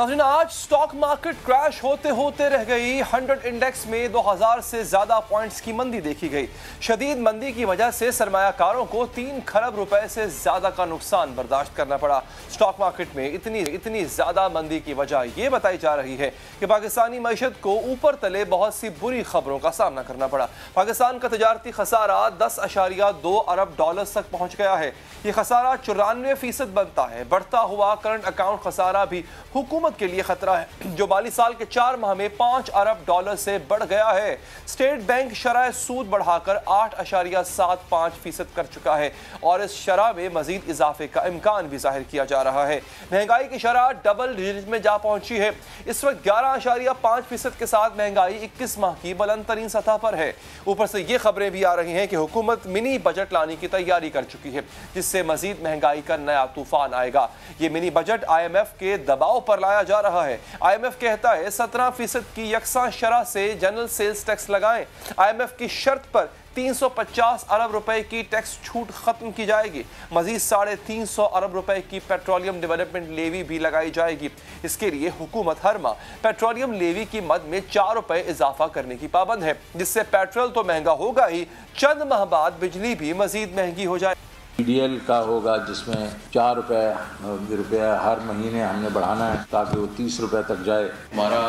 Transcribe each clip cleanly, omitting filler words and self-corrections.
नाज़रीन, आज stock market crash होते होते रह गई। 100 इंडेक्स में 2000 से ज्यादा पॉइंट्स की मंदी देखी गई। शदीद मंदी की वजह से सरमायाकारों को 3 खरब रुपए से ज्यादा का नुकसान बर्दाश्त करना पड़ा। स्टॉक मार्केट में इतनी ज्यादा मंदी की वजह ये बताई जा रही है कि पाकिस्तानी मईशत को ऊपर तले बहुत सी बुरी खबरों का सामना करना पड़ा। पाकिस्तान का तजारती खसारा 10.2 अरब डॉलर तक पहुंच गया है। ये खसारा 94% बनता है। बढ़ता हुआ करंट अकाउंट खसारा भी हुकूमत के लिए खतरा है, जो माली साल के 4 माह में 5 अरब डॉलर से बढ़ गया है। स्टेट बैंक शरह सूद बढ़ाकर 8.75% कर चुका है और इस शरह में मजीद इजाफे का इम्कान भी जाहिर किया जा रहा है। महंगाई की शरह डबल डिजिट में जा पहुंची है। इस वक्त 11.5% के साथ महंगाई 21 माह की बुलंद तरीन सतह पर है। ऊपर से ये खबरें भी आ रही हैं कि हुकूमत मिनी बजट लाने की तैयारी कर चुकी है, जिससे मजीद महंगाई का नया तूफान आएगा। ये मिनी बजट IMF के दबाव पर लाया जा रहा है। IMF कहता है 17% की यकसा शरह से जनरल सेल्स टैक्स लगाएं। IMF की शर्त पर 350 अरब रुपए की टैक्स छूट खत्म की जाएगी। मजीद 350 अरब रुपए की पेट्रोलियम डेवलपमेंट लेवी भी लगाई जाएगी। इसके लिए हुकूमत हर माह पेट्रोलियम लेवी की मद में 4 रुपए इजाफा करने की पाबंद है, जिससे पेट्रोल तो महंगा होगा ही, चंद माह बाद बिजली भी मजीद महंगी हो जाए। PDL का होगा, जिसमें 4 रुपया हर महीने हमने बढ़ाना है ताकि वो 30 रुपए तक जाए। हमारा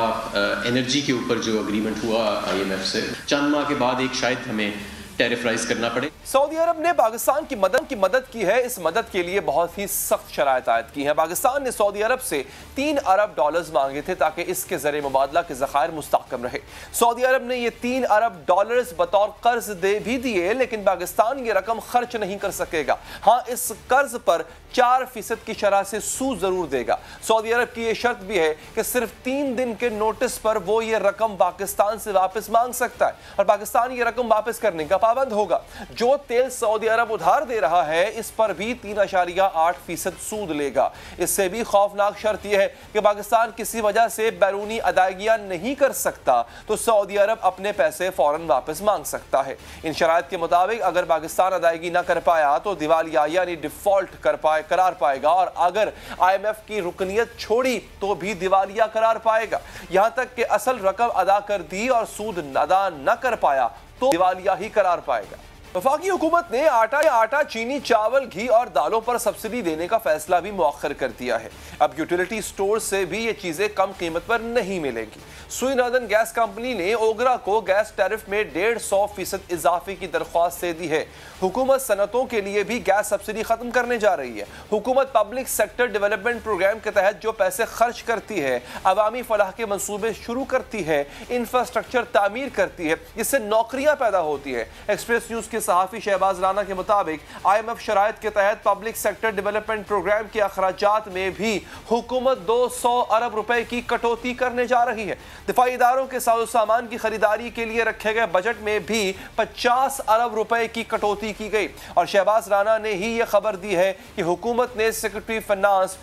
एनर्जी के ऊपर जो एग्रीमेंट हुआ IMF से, चंद माह के बाद एक शायद हमें टैरिफ राइज करना पड़े। सऊदी अरब ने पाकिस्तान की मदद की है। इस मदद के लिए बहुत ही सख्त शराइत आयद की हैं। पाकिस्तान ने सऊदी अरब से 3 अरब डॉलर्स मांगे थे ताकि इसके ज़रिए मुबादला के ज़खायर मुस्तहकम रहे। सऊदी अरब ने ये 3 अरब डॉलर्स बतौर कर्ज दे भी दिए, लेकिन पाकिस्तान ये रकम खर्च नहीं कर सकेगा। हाँ, इस कर्ज पर 4% की शरह से सूद जरूर देगा। सऊदी अरब की यह शर्त भी है कि सिर्फ 3 दिन के नोटिस पर वो ये रकम पाकिस्तान से वापस मांग सकता है और पाकिस्तान ये रकम वापस करने का पाबंद होगा। जो तेल सऊदी अरब उधार दे रहा है, इस पर भी 3.8% सूद लेगा। इससे भी खौफनाक शर्त यह है कि पाकिस्तान किसी वजह से बैरूनी अदायगियां नहीं कर सकता तो सऊदी अरब अपने पैसे फौरन वापस मांग सकता है। इन शराइत के मुताबिक अगर पाकिस्तान अदायगी न कर पाया तो दिवालिया यानी डिफॉल्ट करार पाएगा और अगर IMF की रुकनियत छोड़ी तो भी दिवालिया करार पाएगा। यहां तक कि असल रकम अदा कर दी और सूद अदा न कर पाया तो दिवालिया ही करार पाएगा। वफाकी हुकूमत ने आटा, चीनी, चावल, घी और दालों पर सब्सिडी देने का फैसला भी मुअख्खर कर दिया है। अब यूटिलिटी स्टोर से भी ये चीजें कम कीमत पर नहीं मिलेंगी। सुई नॉर्दर्न गैस कंपनी ने ओगरा को गैस टैरिफ में 150% इजाफे की दरख्वास्त दे दी है। हुकूमत सनतों के लिए भी गैस सब्सिडी खत्म करने जा रही है। हुकूमत पब्लिक सेक्टर डेवलपमेंट प्रोग्राम के तहत जो पैसे खर्च करती है, अवामी फलाह के मंसूबे शुरू करती है, इंफ्रास्ट्रक्चर तामीर करती है, जिससे नौकरियां पैदा होती है। एक्सप्रेस न्यूज के सहाफी शहबाज राना के मुताबिक IMF शराइत के तहत पब्लिक सेक्टर डेवलपमेंट प्रोग्राम के अखराजात में भी हुकूमत 200 अरब रुपए की कटौती करने जा रही है। दिफाई इदारों के साजो सामान की खरीदारी के लिए रखे गए बजट में भी 50 अरब रुपए की कटौती की गई और शहबाज राना ने ही यह खबर दी है कि हुकूमत ने सेक्रेटरी फाइनेंस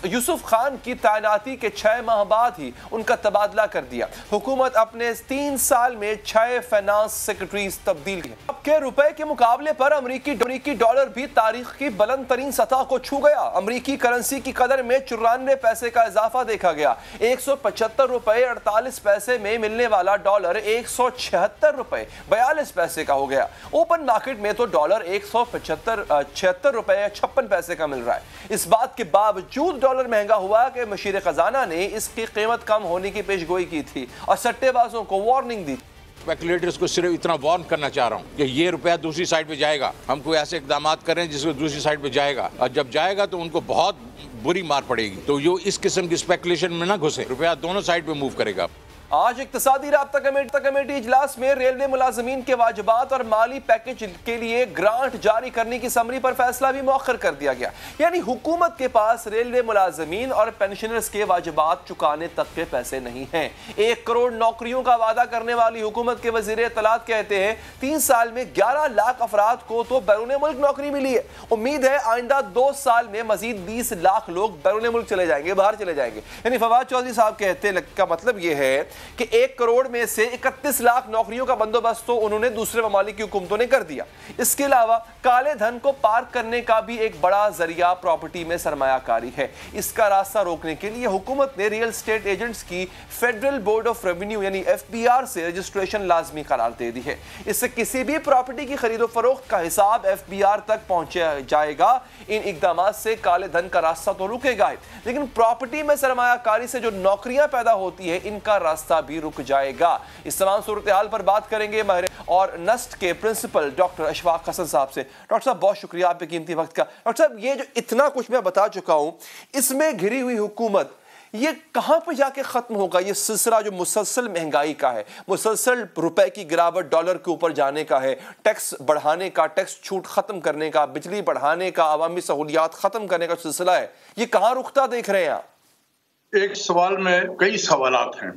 यूसुफ खान की तैनाती के 6 माह बाद ही उनका तबादला कर दिया। हुकूमत अपने 3 साल में 6 फाइनेंस सेक्रेटरी तब्दील की। अब के रुपए के मुकाबले पर अमरीकी डॉलर भी तारीख की बुलंद तरीन सतह को छू गया। अमरीकी करेंसी की कदर में 94 पैसे का इजाफा देखा गया। 175 रुपए 48 पैसे में मिलने वाला डॉलर 176 रुपए 42 पैसे का हो गया। ओपन मार्केट में तो डॉलर 176 रुपए 56 पैसे का मिल रहा है। इस बात के बावजूद डॉलर महंगा हुआ कि मशीर खजाना ने इसकी कीमत कम होने की पेशगोई की थी और सट्टेबाजों को वार्निंग दी। स्पेकुलेटर्स को सिर्फ इतना वार्न करना चाह रहा हूँ कि ये रुपया दूसरी साइड पे जाएगा। हम कोई ऐसे इकदाम करें जिसको दूसरी साइड पे जाएगा और जब जाएगा तो उनको बहुत बुरी मार पड़ेगी। तो यो इस किस्म की स्पेकुलेशन में ना घुसे, रुपया दोनों साइड पे मूव करेगा। आज इक्तिसादी राब्ता कमेटी इजलास में रेलवे मुलाजमीन के वाजिबात और माली पैकेज के लिए ग्रांट जारी करने की समरी पर फैसला भी मुअख्खर कर दिया गया। यानी हुकूमत के पास रेलवे मुलाजमीन और पेंशनर्स के वाजिबात चुकाने तक के पैसे नहीं हैं। 1 करोड़ नौकरियों का वादा करने वाली हुकूमत के वजीर इत्तलात कहते हैं 3 साल में 11 लाख अफराद को तो बैरून मुल्क नौकरी मिली है। उम्मीद है आइंदा 2 साल में मजीद 20 लाख लोग बैरून मुल्क चले जाएंगे, बाहर चले जाएंगे। यानी फवाद चौधरी साहब कहते का मतलब यह है کہ 1 کروڑ میں سے 31 لاکھ نوکریوں کا بندوبست تو انہوں نے دوسرے ممالک کی حکومتوں نے کر دیا۔ اس کے علاوہ کالے دھن کو پارک کرنے کا بھی ایک بڑا ذریعہ پراپرٹی میں سرمایہ کاری ہے۔ اس کا راستہ روکنے کے لیے حکومت نے ریئل اسٹیٹ ایجنٹس کی فیڈرل بورڈ آف ریونیو یعنی FBR سے رجسٹریشن لازمی قرار دے دی ہے۔ اس سے کسی بھی پراپرٹی کی خرید و فروخت کا حساب FBR تک پہنچا جائے گا۔ ان اقدامات سے کالے دھن کا راستہ تو رکے گا، لیکن پراپرٹی میں سرمایہ کاری سے جو نوکریاں پیدا ہوتی ہیں ان کا راستہ بھی رک جائے گا۔ اس تمام صورتحال پر بات کریں گے ماہر اور نسٹ کے پرنسپل ڈاکٹر اشفاق حسن صاحب سے۔ ڈاکٹر صاحب بہت شکریہ آپ کے قیمتی وقت کا۔ ڈاکٹر صاحب یہ جو اتنا کچھ میں بتا چکا ہوں، اس میں گھری ہوئی حکومت یہ کہاں پہ جا کے ختم ہوگا؟ یہ سلسلہ جو مسلسل مہنگائی کا ہے، مسلسل روپے کی گراوٹ ڈالر کے اوپر جانے کا ہے، ٹیکس بڑھانے کا، ٹیکس چھوٹ ختم کرنے کا، بجلی بڑھانے کا، عوامی سہولیات ختم کرنے کا سلسلہ ہے، یہ کہاں رکتا دیکھ رہے ہیں آپ؟ ایک سوال میں کئی سوالات ہیں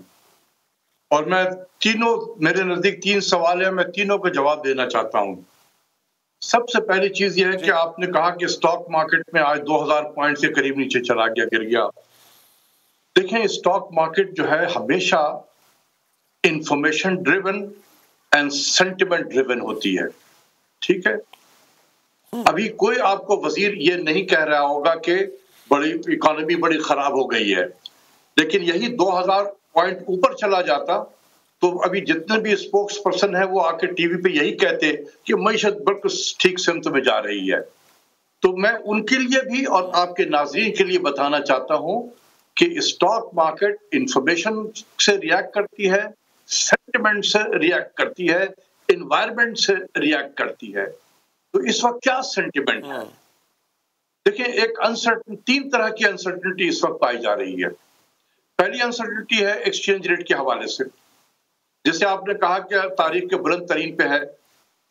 اور میں میرے نزدیک 3 سوال ہیں، میں تینوں کا جواب دینا چاہتا ہوں۔ سب سے پہلی چیز یہ ہے کہ آپ نے کہا کہ سٹاک مارکیٹ میں آج 2000 پوائنٹ کے قریب نیچے چلا گیا، گر گیا۔ دیکھیں سٹاک مارکیٹ جو ہے ہمیشہ information driven and sentiment driven ہوتی ہے، ٹھیک ہے؟ ابھی کوئی آپ کو وزیر یہ نہیں کہہ رہا ہوگا کہ بڑی اکانومی بڑی خراب ہو گئی ہے، لیکن یہی 2000 پوائنٹ اوپر چلا جاتا تو ابھی جتنے بھی اسپوکس پرسن ہیں وہ آ کے ٹی وی پہ یہی کہتے کہ معیشت بالکل ٹھیک سمت میں جا رہی ہے۔ تو میں ان کے لیے بھی اور آپ کے ناظرین کے لیے بتانا چاہتا ہوں کہ اسٹاک مارکیٹ انفارمیشن سے ریاکٹ کرتی ہے، سینٹیمنٹ سے ریاکٹ کرتی ہے، انوائرمنٹ سے ریاکٹ کرتی ہے۔ تو اس وقت کیا سینٹیمنٹ ہے؟ دیکھیں ایک انسرٹن 3 طرح کی انسرٹنٹی اس وقت پائی جا رہی ہے۔ پہلی انسرٹنٹی ہے ایکسچینج ریٹ کے حوالے سے، جیسے آپ نے کہا کہ تاریخ کے بلند ترین پہ ہے،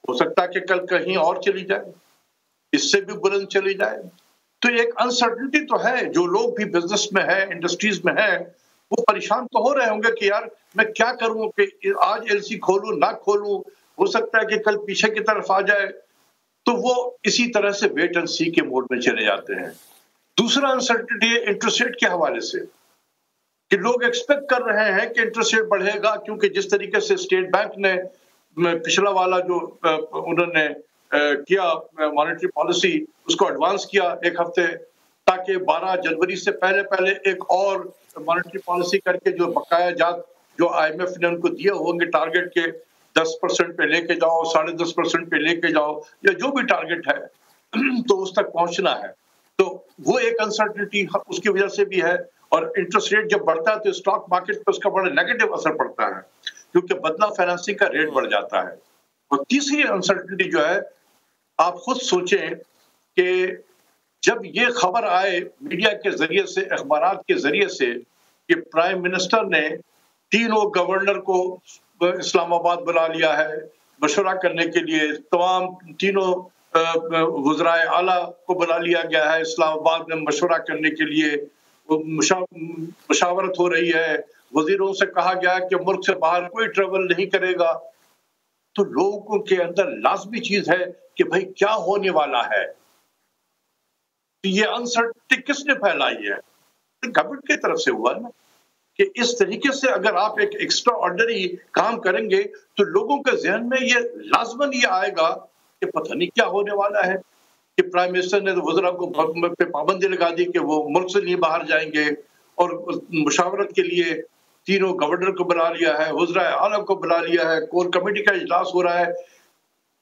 ہو سکتا ہے کہ کل کہیں اور چلی جائے، اس سے بھی بلند چلی جائے۔ تو ایک انسرٹنٹی تو ہے، جو لوگ بھی بزنس میں ہے، انڈسٹریز میں ہے، وہ پریشان تو ہو رہے ہوں گے کہ یار میں کیا کروں کہ آج LC کھولوں نہ کھولوں، ہو سکتا ہے کہ کل پیچھے کی طرف آ جائے، تو وہ اسی طرح سے ویٹ اینڈ سی کے موڈ میں چلے جاتے ہیں۔ دوسرا انسرٹنٹی ہے انٹرسٹ ریٹ کے حوالے سے، کہ لوگ ایکسپیکٹ کر رہے ہیں کہ انٹرسٹ ریٹ بڑھے گا، کیونکہ جس طریقے سے اسٹیٹ بینک نے پچھلا والا جو انہوں نے کیا مانیٹری پالیسی اس کو ایڈوانس کیا 1 ہفتے، تاکہ 12 جنوری سے پہلے ایک اور مانیٹری پالیسی کر کے جو بقایا جات جو IMF نے ان کو دیے ہوں گے ٹارگٹ کے 10% پہ لے کے جاؤ، 10.5% پہ لے کے جاؤ، یا جو بھی ٹارگٹ ہے تو اس تک پہنچنا ہے۔ تو وہ ایک انسرٹنٹی اس کی وجہ سے بھی ہے، اور انٹرسٹ ریٹ جب بڑھتا ہے تو اسٹاک مارکیٹ پہ اس کا بڑا نیگیٹو اثر پڑتا ہے، کیونکہ بدلہ فائنانسنگ کا ریٹ بڑھ جاتا ہے۔ اور تیسری انسرٹنٹی جو ہے، آپ خود سوچیں کہ جب یہ خبر آئے میڈیا کے ذریعے سے، اخبارات کے ذریعے سے، کہ پرائم منسٹر نے تینوں گورنر کو اسلام آباد بلا لیا ہے مشورہ کرنے کے لیے، تمام تینوں وزرائے اعلیٰ کو بلا لیا گیا ہے اسلام آباد میں مشورہ کرنے کے لیے، مشاورت ہو رہی ہے، وزیروں سے کہا گیا کہ ملک سے باہر کوئی ٹریول نہیں کرے گا، تو لوگوں کے اندر لازمی چیز ہے کہ بھائی کیا ہونے والا ہے۔ یہ انسرٹنٹی کس نے پھیلائی ہے؟ گورنمنٹ کی طرف سے ہوا نا، کہ اس طریقے سے اگر آپ ایک ایکسٹرا آرڈنری کام کریں گے تو لوگوں کے ذہن میں یہ لازماً یہ آئے گا کہ پتہ نہیں کیا ہونے والا ہے، کہ پرائم منسٹر نے وزراء کو پہ پابندی لگا دی کہ وہ ملک سے نہیں باہر جائیں گے، اور مشاورت کے لیے تینوں گورنر کو بلا لیا ہے، وزرائے اعلیٰ کو بلا لیا ہے، کور کمیٹی کا اجلاس ہو رہا ہے۔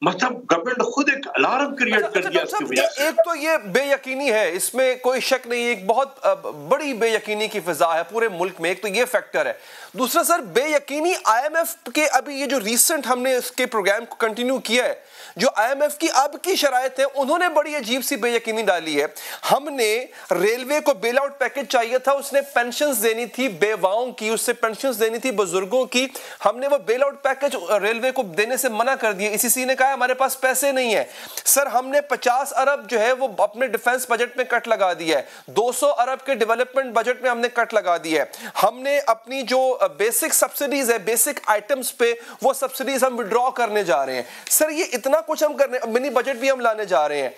مطلب گورنمنٹ خود ایک الارم کریٹ کر دیا اس کی وجہ سے۔ ایک تو یہ بے یقینی ہے، اس میں کوئی شک نہیں، ایک بہت بڑی بے یقینی کی فضا ہے پورے ملک میں، ایک تو یہ فیکٹر ہے۔ دوسرا سر بے یقینی IMF کے، ابھی یہ جو ریسنٹ ہم نے اس کے پروگرام کو کنٹینیو کیا ہے، جو IMF کی اب کی شرائط ہے انہوں نے بڑی عجیب سی بے یقینی ڈالی ہے۔ ہم نے ریلوے کو بیل آؤٹ پیکج چاہیے تھا، اس نے پینشنز دینی تھی بیواؤں کی، اس سے پینشنز دینی تھی بزرگوں کی، ہم نے وہ بیل آؤٹ پیکج ریلوے کو دینے سے منع کر دیا۔ ECC نے کہا ہمارے پاس پیسے نہیں ہیں۔ سر ہم نے 50 ارب جو ہے وہ اپنے ڈیفنس بجٹ میں کٹ لگا دیا ہے، 200 ارب کے ڈیولپمنٹ بجٹ میں ہم نے کٹ لگا دیا ہے۔ ہم نے اپنی جو بیسک سبسڈیز ہے، بیسک آئٹمز پہ وہ سبسڈیز ہم وڈرا کرنے جا رہے ہیں۔ سر یہ اتنا کچھ ہم کرنے، منی بجٹ بھی ہم لانے جا رہے ہیں،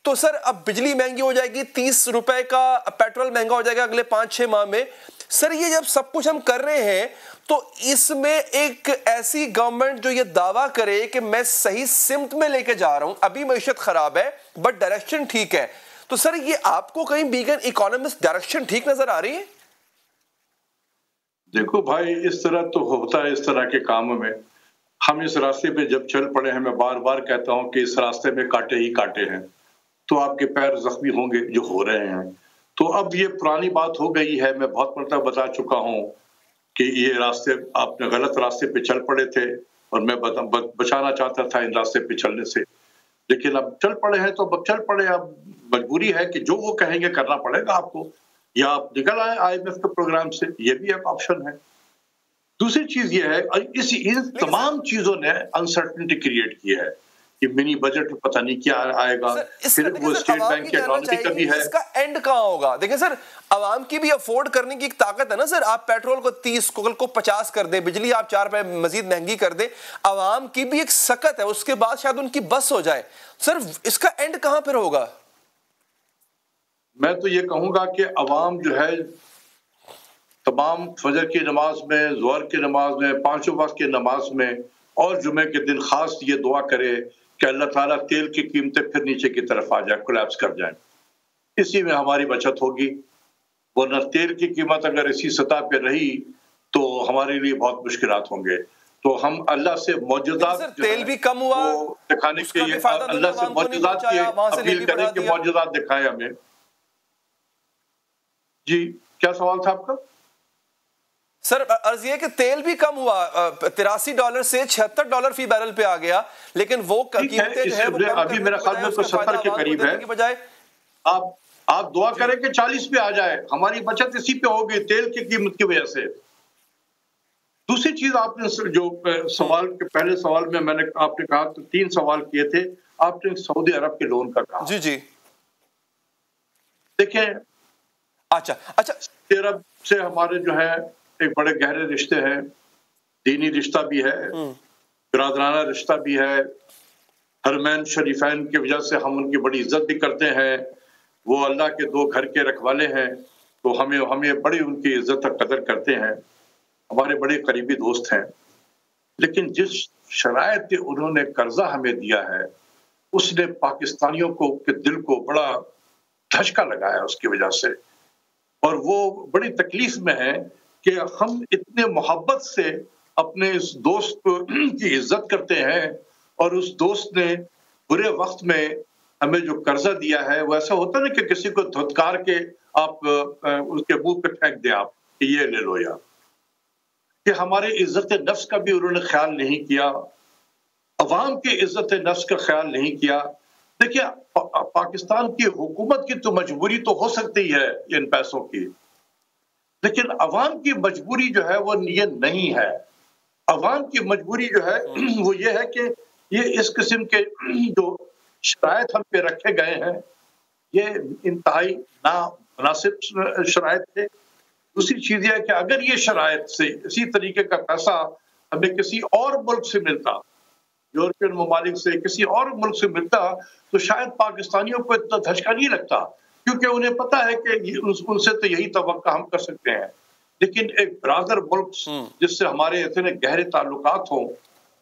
تو سر اب بجلی مہنگی ہو جائے گی, 30 روپے کا پیٹرول مہنگا ہو جائے گا اگلے 5-6 ماہ میں. سر یہ جب سب کچھ ہم کر رہے ہیں تو اس میں ایک ایسی گورنمنٹ جو یہ دعویٰ کرے کہ میں صحیح سمت میں لے کے جا رہا ہوں, ابھی معیشت خراب ہے بٹ ڈائریکشن ٹھیک ہے, تو سر یہ آپ کو کہیں بیگن اکانومسٹ ڈائریکشن ٹھیک نظر آ رہی ہے؟ دیکھو بھائی, اس طرح تو ہوتا ہے اس طرح کے کاموں میں. ہم اس راستے پہ جب چل پڑے ہیں, میں بار بار کہتا ہوں کہ اس راستے میں کانٹے ہی کانٹے ہیں, تو آپ کے پیر زخمی ہوں گے جو ہو رہے ہیں. تو اب یہ پرانی بات ہو گئی ہے, میں بہت مرتبہ بتا چکا ہوں کہ یہ راستے آپ نے غلط راستے پہ چل پڑے تھے اور میں بچانا چاہتا تھا ان راستے پہ چلنے سے, لیکن اب چل پڑے ہیں تو اب چل پڑے. اب مجبوری ہے کہ جو وہ کہیں گے کرنا پڑے گا آپ کو, یا آپ نکل آئے IMF کے پروگرام سے, یہ بھی ایک آپشن ہے. دوسری چیز یہ ہے, ان تمام چیزوں نے انسرٹنٹی کریٹ کی ہے. یہ منی بجٹ پتہ نہیں کیا آئے گا, پھر وہ اسٹیٹ بینک کی اکانومی کا بھی ہے. اس کا اینڈ کہاں ہوگا؟ دیکھیں سر, عوام کی بھی افورڈ کرنے کی ایک طاقت ہے نا سر. آپ پیٹرول کو 30 کو 50 کر دیں, بجلی آپ 4 روپے مزید مہنگی کر دیں, عوام کی بھی ایک سکت ہے, اس کے بعد شاید ان کی بس ہو جائے. سر اس کا اینڈ کہاں پھر ہوگا؟ میں تو یہ کہوں گا کہ عوام جو ہے تمام فجر کی نماز میں, ظہر کی نماز میں, 5 وقت کی نماز میں اور جمعے کے دن خاص یہ دعا کرے کہ اللہ تعالیٰ تیل کی قیمتیں پھر نیچے کی طرف آ جائیں, کولیپس کر جائیں. اسی میں ہماری بچت ہوگی, ورنہ تیل کی قیمت اگر اسی سطح پہ رہی تو ہمارے لیے بہت مشکلات ہوں گے. تو ہم اللہ سے معجزات تیل بھی کم ہوا دکھانے کے لیے اللہ سے معجزات کی اپیل کریں کہ معجزات دکھائیں ہمیں. جی کیا سوال تھا آپ کا؟ سر عرض یہ کہ تیل بھی کم ہوا, $83 سے $76 فی بیرل پہ آ گیا, لیکن وہ قیمتیں جو ہے ابھی میرا خیال میں 70 کے قریب ہے. آپ دعا کریں کہ 40 پہ آ جائے, ہماری بچت اسی پہ ہوگی تیل کی قیمت کی وجہ سے. دوسری چیز آپ نے جو سوال کے پہلے سوال میں نے آپ نے کہا تو 3 سوال کیے تھے. آپ نے سعودی عرب کے لون کا کہا. جی دیکھیں, اچھا سعودی عرب سے ہمارے جو ہے ایک بڑے گہرے رشتے ہیں, دینی رشتہ بھی ہے, برادرانہ رشتہ بھی ہے. حرمین شریفین کی وجہ سے ہم ان کی بڑی عزت بھی کرتے ہیں, وہ اللہ کے 2 گھر کے رکھوالے ہیں, تو ہمیں بڑی ان کی عزت اور قدر کرتے ہیں, ہمارے بڑے قریبی دوست ہیں. لیکن جس شرائط پہ انہوں نے قرضہ ہمیں دیا ہے اس نے پاکستانیوں کو کے دل کو بڑا دھچکا لگایا اس کی وجہ سے, اور وہ بڑی تکلیف میں ہے کہ ہم اتنے محبت سے اپنے اس دوست کی عزت کرتے ہیں, اور اس دوست نے برے وقت میں ہمیں جو قرضہ دیا ہے وہ ایسا ہوتا نا کہ کسی کو دھتکار کے آپ اس کے منہ پہ پھینک دیں آپ کہ یہ لے لو, یا کہ ہماری عزت نفس کا بھی انہوں نے خیال نہیں کیا, عوام کی عزت نفس کا خیال نہیں کیا. دیکھیے پاکستان کی حکومت کی تو مجبوری تو ہو سکتی ہے ان پیسوں کی, لیکن عوام کی مجبوری جو ہے وہ یہ نہیں ہے. عوام کی مجبوری جو ہے وہ یہ ہے کہ یہ اس قسم کے جو شرائط ہم پہ رکھے گئے ہیں یہ انتہائی نامناسب شرائط تھے. دوسری چیز یہ ہے کہ اگر یہ شرائط سے اسی طریقے کا پیسہ ہمیں کسی اور ملک سے ملتا, یورپین ممالک سے, کسی اور ملک سے ملتا, تو شاید پاکستانیوں کو اتنا دھچکا نہیں لگتا, کیونکہ انہیں پتا ہے کہ ان سے تو یہی توقع ہم کر سکتے ہیں. لیکن ایک برادر ملک جس سے ہمارے اتنے گہرے تعلقات ہوں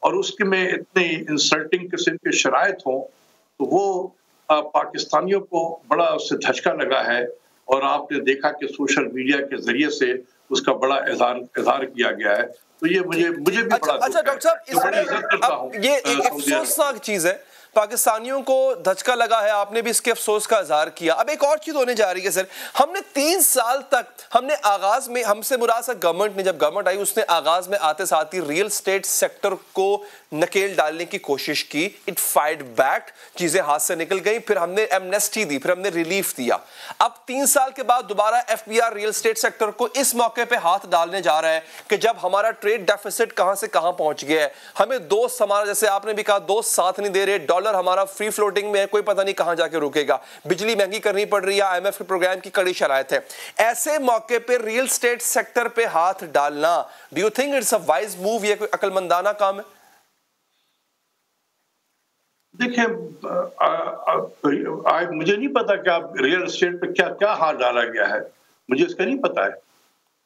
اور اس کے میں اتنے انسلٹنگ قسم کے شرائط ہوں, تو وہ پاکستانیوں کو بڑا اس سے دھچکا لگا ہے. اور آپ نے دیکھا کہ سوشل میڈیا کے ذریعے سے اس کا بڑا اظہار کیا گیا ہے. تو یہ مجھے بھی بڑا اچھا ڈاکٹر صاحب, یہ ایک افسوسناک چیز ہے, پاکستانیوں کو دھچکا لگا ہے, آپ نے بھی اس کے افسوس کا اظہار کیا. اب ایک اور چیز ہونے جا رہی ہے سر, ہم نے 3 سال تک ہم نے آغاز میں, ہم سے مراد گورنمنٹ نے, جب گورنمنٹ آئی اس نے آغاز میں آتے ساتھ ہی ریئل اسٹیٹ سیکٹر کو نکیل ڈالنے کی کوشش کی. اٹ فائٹ بیک, چیزیں ہاتھ سے نکل گئی, پھر ہم نے ایمنیسٹی دی, پھر ہم نے ریلیف دیا. اب 3 سال کے بعد دوبارہ FBR ریئل اسٹیٹ سیکٹر کو اس موقع پہ ہاتھ ڈالنے جا رہا ہے کہ جب ہمارا ٹریڈ ڈیفیسٹ کہاں سے کہاں پہنچ گیا ہے, ہمیں دوست ہمارا, جیسے آپ نے بھی کہا, دوست ساتھ نہیں دے رہے, ڈالر ہمارا فری فلوٹنگ میں ہے, کوئی پتہ نہیں کہاں جا کے رکے گا, بجلی مہنگی کرنی پڑ رہی ہے, IMF کے پروگرام کی کڑی شرائط ہے. ایسے موقع پہ ریئل اسٹیٹ سیکٹر پہ ہاتھ ڈالنا, do you think it's a wise move, یہ کوئی عقل مندانہ کام ہے؟ देखिए मुझे नहीं पता कि आप रियल एस्टेट पे क्या क्या हाथ डाला गया है, मुझे इसका नहीं पता है।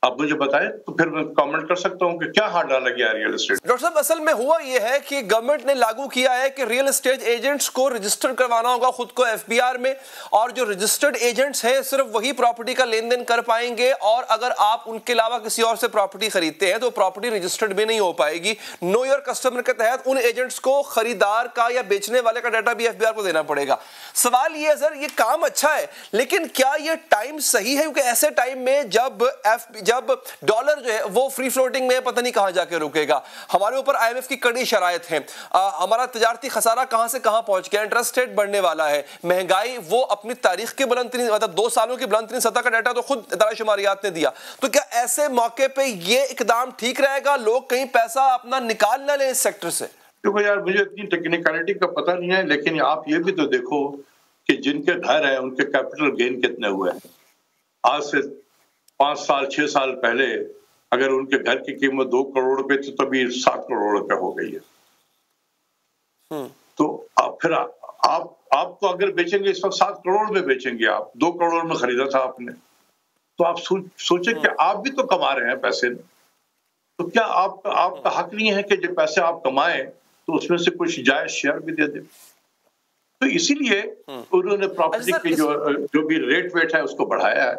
आप मुझे बताएं तो फिर मैं कमेंट कर सकता हूं कि क्या हाथ डाला गया रियल एस्टेट। डॉक्टर साहब, असल में हुआ यह है कि गवर्नमेंट ने लागू किया है कि रियल एस्टेट एजेंट्स को रजिस्टर करवाना होगा खुद को एफबीआर में, और जो रजिस्टर्ड एजेंट्स हैं सिर्फ वही प्रॉपर्टी का लेन देन कर पाएंगे, और अगर आप उनके अलावा किसी और से प्रॉपर्टी खरीदते हैं तो प्रॉपर्टी रजिस्टर्ड भी नहीं हो पाएगी। नो योर कस्टमर के तहत उन एजेंट्स को खरीदार का या बेचने वाले का डाटा भी एफबीआर को देना पड़ेगा। सवाल ये है सर, ये काम अच्छा है, लेकिन क्या ये टाइम सही है? क्योंकि ऐसे टाइम में जब डॉलर जो है वो फ्री फ्लोटिंग में पता नहीं कहां जाके रुकेगा, हमारे ऊपर आईएमएफ की कड़ी शराइत है, हमारा तिजारती खसारा कहां से कहां पहुंच गया, इंटरेस्ट रेट बढ़ने वाला है, महंगाई वो अपनी तारीख के बुलंदतरीन मतलब 2 सालों की बुलंदतरीन सतह का डाटा तो खुद इदारा शुमारियात ने दिया। तो क्या ऐसे मौके पे ये इकदाम ठीक रहेगा? लोग कहीं पैसा अपना निकाल ना लें इस सेक्टर से? देखो यार, मुझे इतनी टेक्निकलिटी का पता नहीं है, लेकिन आप ये भी तो देखो कि जिनके घर है उनके कैपिटल गेन कितने हुए हैं। आज से 5 साल 6 साल पहले अगर उनके घर की कीमत 2 करोड़ रुपए थी तो अभी 7 करोड़ रुपए हो गई है। तो फिर आप तो अगर बेचेंगे इस वक्त 7 करोड़ में बेचेंगे, आप 2 करोड़ में खरीदा था आपने, तो आप सोचें कि आप भी तो कमा रहे हैं पैसे, तो क्या आपका हक नहीं है कि जो पैसे आप कमाएं तो उसमें से कुछ जायज शेयर भी दे दें? तो इसीलिए उन्होंने प्रॉपर्टी की जो भी रेट वेट है उसको बढ़ाया है।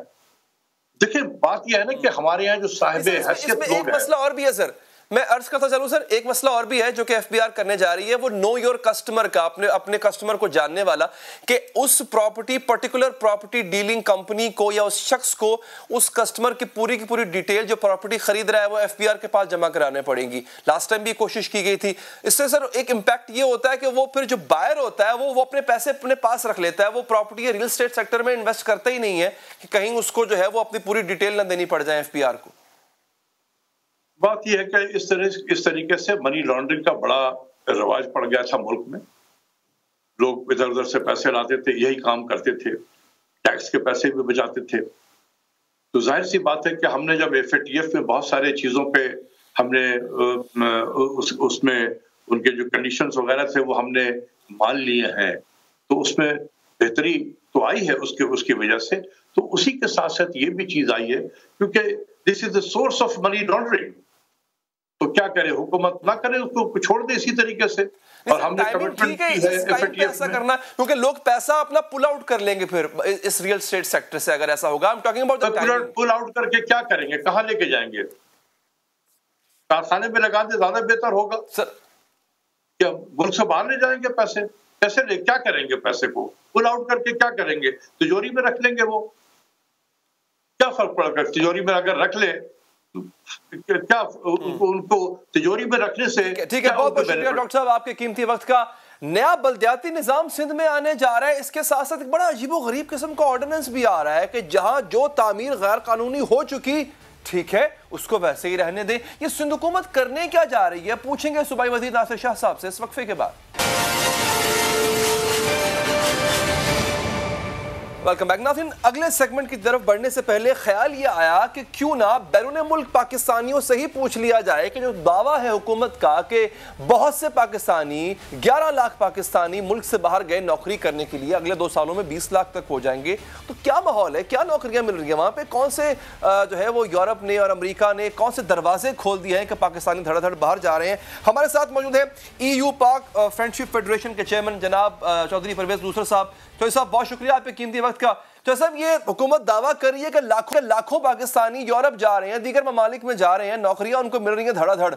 देखिए बात यह है ना कि हमारे यहाँ जो साहिब हैसियत लोग हैं, एक मसला और भी है सर, मैं अर्ज करता चलूं सर, एक मसला और भी है जो कि एफबीआर करने जा रही है, वो नो योर कस्टमर का, अपने कस्टमर को जानने वाला, कि उस पर्टिकुलर प्रॉपर्टी डीलिंग कंपनी को या उस शख्स को उस कस्टमर की पूरी डिटेल जो प्रॉपर्टी खरीद रहा है वो एफबीआर के पास जमा कराने पड़ेंगी। लास्ट टाइम भी कोशिश की गई थी। इससे सर एक इम्पैक्ट ये होता है कि वो फिर जो बायर होता है वो अपने पैसे अपने पास रख लेता है, वो प्रॉपर्टी या रियल एस्टेट सेक्टर में इन्वेस्ट करता ही नहीं है कि कहीं उसको जो है वो अपनी पूरी डिटेल ना देनी पड़ जाए एफबीआर को। बात यह है कि इस तरीके से मनी लॉन्ड्रिंग का बड़ा रिवाज पड़ गया था मुल्क में। लोग इधर उधर से पैसे लाते थे, यही काम करते थे, टैक्स के पैसे भी बचाते थे। तो जाहिर सी बात है कि हमने जब एफएटीएफ में बहुत सारे चीजों पे हमने उसमें उनके जो कंडीशंस वगैरह थे वो हमने मान लिए हैं, तो उसमें बेहतरी तो आई है उसकी वजह से। तो उसी के साथ साथ ये भी चीज आई है क्योंकि this is the source of money laundering. तो क्या करे, हुकूमत ना करे, उसको छोड़ दे इसी तरीके से। और हमने कमिटमेंट की है एफएटीएफ ऐसा करना, क्योंकि लोग पैसा अपना पुल आउट कर लेंगे फिर इस रियल एस्टेट सेक्टर से अगर ऐसा होगा। I am talking about the timing. Pull out करके क्या करेंगे, कहां लेके जाएंगे? कारखाने में लगा दे, ज्यादा बेहतर होगा सर। क्या मुल्क से बाहर ले जाएंगे पैसे? कैसे ले, क्या करेंगे पैसे को? पुल आउट करके क्या करेंगे? तिजोरी में रख लेंगे। वो क्या फर्क पड़ेगा? तिजोरी में अगर रख ले क्या उनको तिजोरी में रखने से? ठीक है, बहुत बहुत शुक्रिया डॉक्टर साहब आपके कीमती वक्त का। नया बल्दियाती निजाम सिंध में आने जा रहा है, इसके साथ साथ एक बड़ा अजीबो गरीब किस्म का ऑर्डिनेंस भी आ रहा है कि जहां जो तामीर गैर कानूनी हो चुकी, ठीक है उसको वैसे ही रहने दें। ये सिंध हुकूमत करने क्या जा रही है, पूछेंगे सूबाई वजीर नासिर शाह साहब से इस वक्फे के बाद। वेलकम बैक नाज़रीन। अगले सेगमेंट की तरफ बढ़ने से पहले ख्याल ये आया कि क्यों ना बैरून मुल्क पाकिस्तानियों से ही पूछ लिया जाए कि जो दावा है हुकूमत का कि बहुत से पाकिस्तानी 11 लाख पाकिस्तानी मुल्क से बाहर गए नौकरी करने के लिए, अगले 2 सालों में 20 लाख तक हो जाएंगे, तो क्या माहौल है, क्या नौकरियां मिल रही है वहां पे? कौन से जो है वो यूरोप ने और अमेरिका ने कौन से दरवाजे खोल दिए हैं कि पाकिस्तानी धड़ाधड़ बाहर जा रहे हैं? हमारे साथ मौजूद है EU पाक फ्रेंडशिप फेडरेशन के चेयरमैन जनाब चौधरी परवेज दूसर साहब। चौधरी साहब बहुत शुक्रिया आपके कीमती वक्त का। तो साहब ये हुकूमत दावा कर रही है कि लाखों पाकिस्तानी यूरोप जा रहे हैं, दीगर ममालिक में जा रहे हैं, नौकरियां उनको मिल रही हैं धड़ाधड़।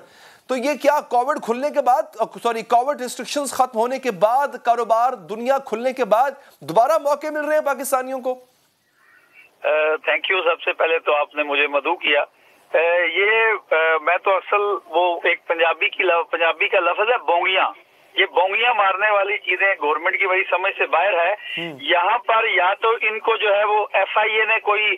तो ये क्या कोविड खुलने के बाद, कोविड रिस्ट्रिक्शंस खत्म होने के बाद, कारोबार दुनिया खुलने के बाद दोबारा मौके मिल रहे हैं पाकिस्तानियों को? Thank you. सबसे पहले तो आपने मुझे मदऊ किया। मैं तो असल वो एक पंजाबी का लफ्ज है बोंगियां, ये बोंगियां मारने वाली चीजें गवर्नमेंट की बड़ी समझ से बाहर है। यहाँ पर या तो इनको जो है वो FIA ने कोई